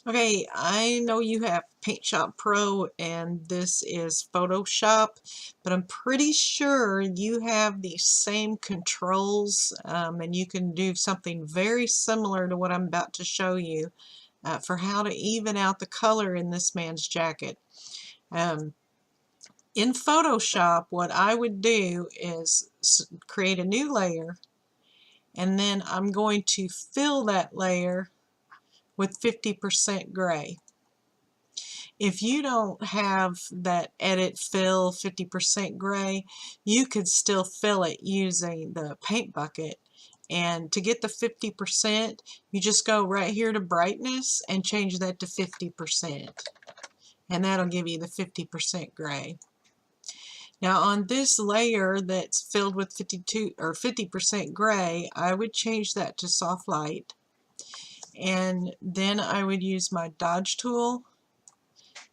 Okay, I know you have Paint Shop Pro and this is Photoshop, but I'm pretty sure you have the same controls and you can do something very similar to what I'm about to show you for how to even out the color in this man's jacket. Um, in Photoshop, what I would do is create a new layer, and then I'm going to fill that layer with 50% gray. If you don't have that edit fill 50% gray, you could still fill it using the paint bucket. And to get the 50%, you just go right here to brightness and change that to 50%. And that'll give you the 50% gray. Now on this layer that's filled with 52 or 50% gray, I would change that to soft light. And then I would use my dodge tool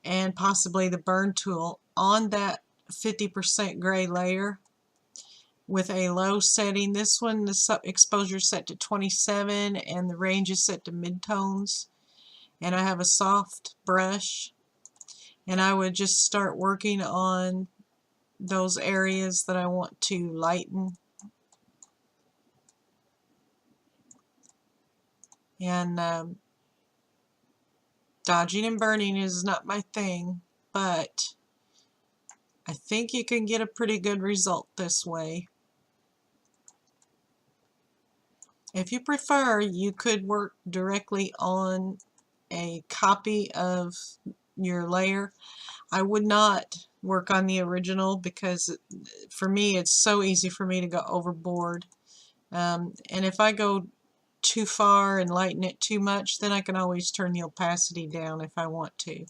and possibly the burn tool on that 50% gray layer with a low setting. This one, the exposure is set to 27 and the range is set to midtones. And I have a soft brush, and I would just start working on those areas that I want to lighten. And dodging and burning is not my thing, but I think you can get a pretty good result this way. If you prefer, you could work directly on a copy of your layer. I would not work on the original because for me it's so easy for me to go overboard. And if I go too far and lighten it too much, then I can always turn the opacity down if I want to.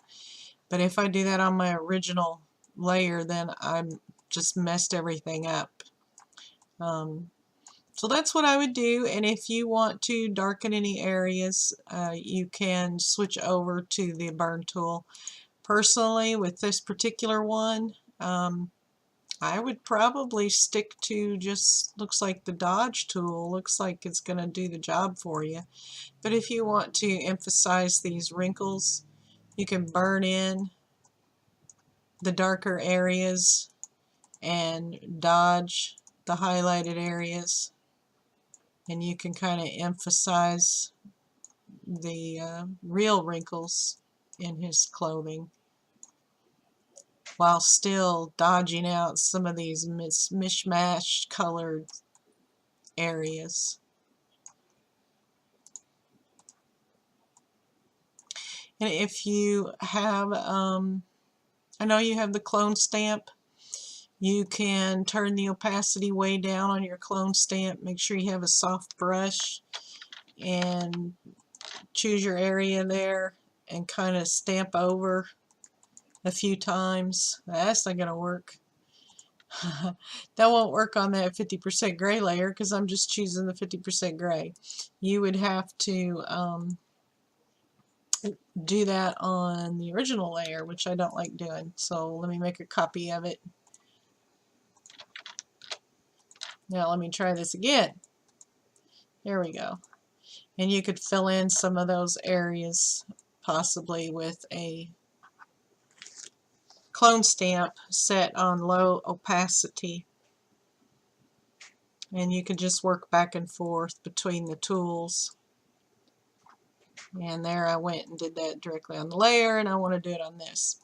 But if I do that on my original layer, then I'm just messed everything up. So that's what I would do, and if you want to darken any areas, you can switch over to the burn tool. Personally, with this particular one, I would probably stick to just, looks like the dodge tool, looks like it's going to do the job for you. But if you want to emphasize these wrinkles, you can burn in the darker areas and dodge the highlighted areas. And you can kind of emphasize the real wrinkles in his clothing while still dodging out some of these mishmashed colored areas. And if you have, I know you have the clone stamp, you can turn the opacity way down on your clone stamp. Make sure you have a soft brush and choose your area there and kind of stamp over a few times. That's not going to work. That won't work on that 50% gray layer because I'm just choosing the 50% gray. You would have to do that on the original layer, which I don't like doing. So let me make a copy of it. Now let me try this again. There we go. And you could fill in some of those areas possibly with a clone stamp set on low opacity. And you can just work back and forth between the tools. And there I went and did that directly on the layer, and I want to do it on this.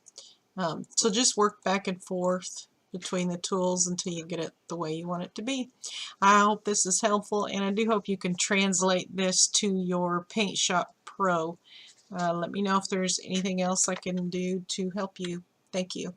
So just work back and forth between the tools until you get it the way you want it to be. I hope this is helpful, and I do hope you can translate this to your Paint Shop Pro. Let me know if there's anything else I can do to help you. Thank you.